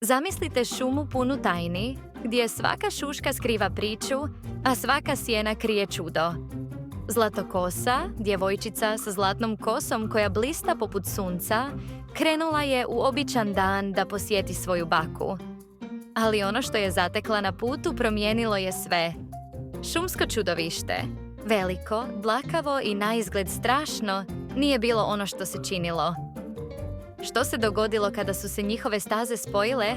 Zamislite šumu punu tajni, gdje svaka šuška skriva priču, a svaka sjena krije čudo. Zlatokosa, djevojčica sa zlatnom kosom koja blista poput sunca, krenula je u običan dan da posjeti svoju baku. Ali ono što je zatekla na putu promijenilo je sve. Šumsko čudovište, veliko, dlakavo i naizgled strašno, nije bilo ono što se činilo. Što se dogodilo kada su se njihove staze spojile?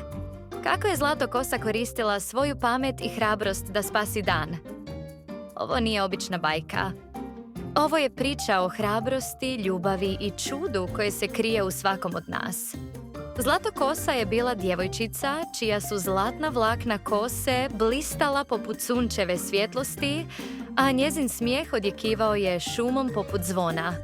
Kako je Zlatokosa koristila svoju pamet i hrabrost da spasi dan? Ovo nije obična bajka. Ovo je priča o hrabrosti, ljubavi i čudu koje se krije u svakom od nas. Zlatokosa je bila djevojčica čija su zlatna vlakna kose blistala poput sunčeve svjetlosti, a njezin smijeh odjekivao je šumom poput zvona.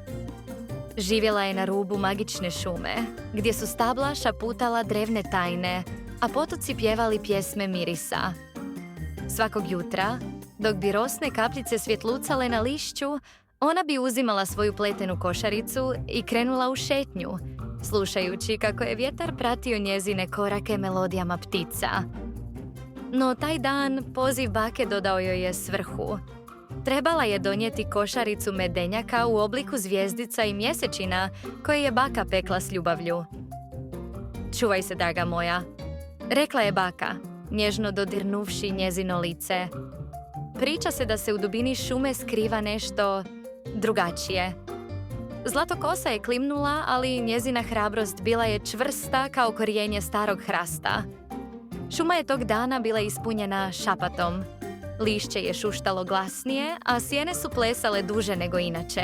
Živjela je na rubu magične šume, gdje su stabla šaputala drevne tajne, a potoci pjevali pjesme mirisa. Svakog jutra, dok bi rosne kapljice svjetlucale na lišću, ona bi uzimala svoju pletenu košaricu i krenula u šetnju, slušajući kako je vjetar pratio njezine korake melodijama ptica. No taj dan poziv bake dodao joj je svrhu. Trebala je donijeti košaricu medenjaka u obliku zvjezdica i mjesečina koje je baka pekla s ljubavlju. Čuvaj se, draga moja, rekla je baka, nježno dodirnuvši njezino lice. Priča se da se u dubini šume skriva nešto drugačije. Zlatokosa je klimnula, ali njezina hrabrost bila je čvrsta kao korijenje starog hrasta. Šuma je tog dana bila ispunjena šapatom. Lišće je šuštalo glasnije, a sjene su plesale duže nego inače.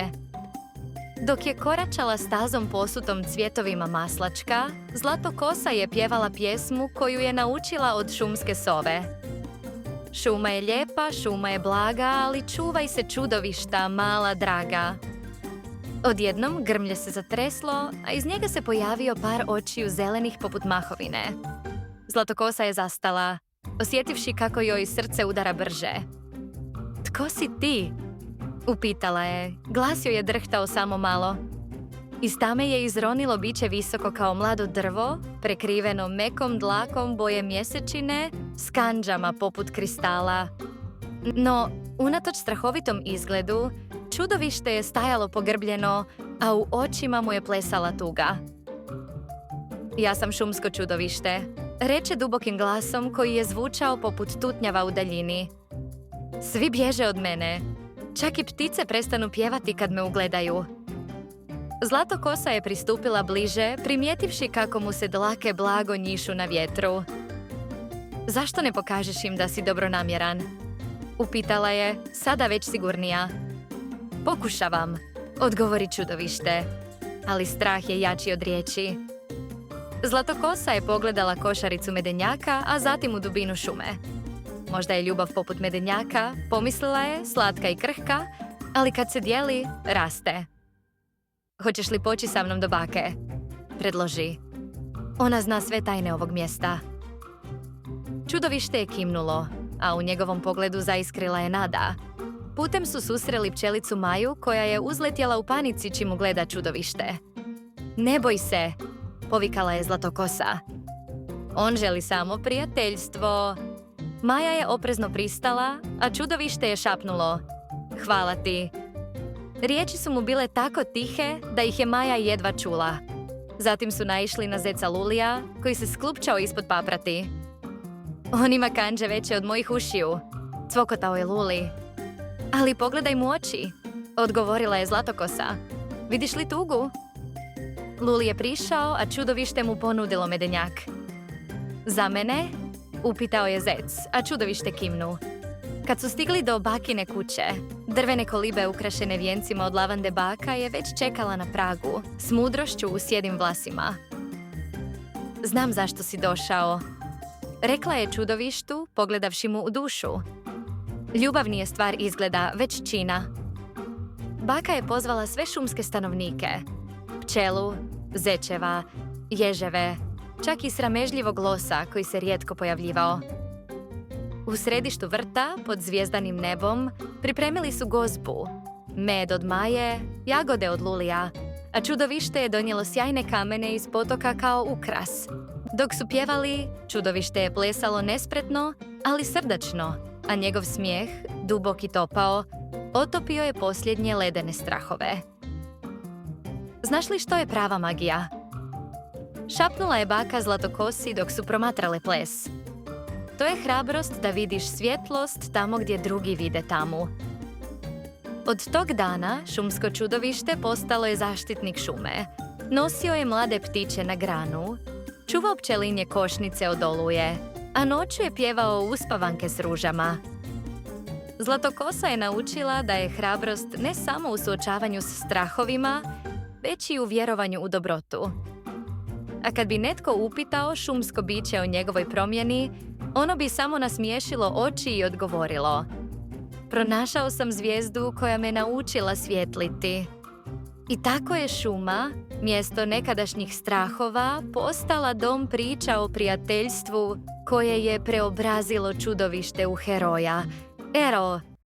Dok je koračala stazom posutom cvjetovima maslačka, Zlatokosa je pjevala pjesmu koju je naučila od šumske sove. Šuma je lijepa, šuma je blaga, ali čuvaj se čudovišta, mala draga. Odjednom grmlje se zatreslo, a iz njega se pojavio par očiju zelenih poput mahovine. Zlatokosa je zastala, osjetivši kako joj srce udara brže. Tko si ti? Upitala je. Glas joj je drhtao samo malo. Iz tame je izronilo biće visoko kao mlado drvo, prekriveno mekom dlakom boje mjesečine, s kandžama poput kristala. No, unatoč strahovitom izgledu, čudovište je stajalo pogrbljeno, a u očima mu je plesala tuga. Ja sam šumsko čudovište, reče dubokim glasom koji je zvučao poput tutnjava u daljini. Svi bježe od mene. Čak i ptice prestanu pjevati kad me ugledaju. Zlatokosa je pristupila bliže, primjetivši kako mu se dlake blago njišu na vjetru. Zašto ne pokažeš im da si dobronamjeran? Upitala je, sada već sigurnija. Pokušavam, odgovori čudovište, ali strah je jači od riječi. Zlatokosa je pogledala košaricu medenjaka, a zatim u dubinu šume. Možda je ljubav poput medenjaka, pomislila je, slatka i krhka, ali kad se dijeli, raste. Hoćeš li poći sa mnom do bake? Predloži. Ona zna sve tajne ovog mjesta. Čudovište je kimnulo, a u njegovom pogledu zaiskrila je nada. Putem su susreli pčelicu Maju koja je uzletjela u panici čim ugleda čudovište. Ne boj se, povikala je Zlatokosa. On želi samo prijateljstvo. Maja je oprezno pristala, a čudovište je šapnulo. Hvala ti. Riječi su mu bile tako tihe da ih je Maja jedva čula. Zatim su naišli na zeca Lulija, koji se sklupčao ispod paprati. On ima kandže veće od mojih ušiju, cvokotao je Luli. Ali pogledaj mu oči, odgovorila je Zlatokosa. Vidiš li tugu? Luli je prišao, a čudovište mu ponudilo medenjak. Za mene? Upitao je zec, a čudovište kimnu. Kad su stigli do bakine kuće, drvene kolibe ukrašene vijencima od lavande baka je već čekala na pragu, s mudrošću u sjedim vlasima. Znam zašto si došao, rekla je čudovištu, pogledavši mu u dušu. Ljubav nije stvar izgleda, već čina. Baka je pozvala sve šumske stanovnike. Pčelu, zečeva, ježeve, čak i sramežljivog losa koji se rijetko pojavljivao. U središtu vrta, pod zvjezdanim nebom, pripremili su gozbu. Med od Maje, jagode od Lulija, a čudovište je donijelo sjajne kamene iz potoka kao ukras, Dok su pjevali, čudovište je plesalo nespretno, ali srdačno, a njegov smijeh, dubok i topao, otopio je posljednje ledene strahove. Znaš li što je prava magija? Šapnula je baka Zlatokosi dok su promatrale ples. To je hrabrost da vidiš svjetlost tamo gdje drugi vide tamu. Od tog dana šumsko čudovište postalo je zaštitnik šume. Nosio je mlade ptiće na granu, čuvao pčelinje košnice od oluje, a noću je pjevao uspavanke s ružama. Zlatokosa je naučila da je hrabrost ne samo u suočavanju s strahovima, već i u vjerovanju u dobrotu. A kad bi netko upitao šumsko biće o njegovoj promjeni, ono bi samo nasmiješilo oči i odgovorilo: pronašao sam zvijezdu koja me naučila svjetliti. I tako je šuma, mjesto nekadašnjih strahova, postala dom priča o prijateljstvu koje je preobrazilo čudovište u heroja. Ero,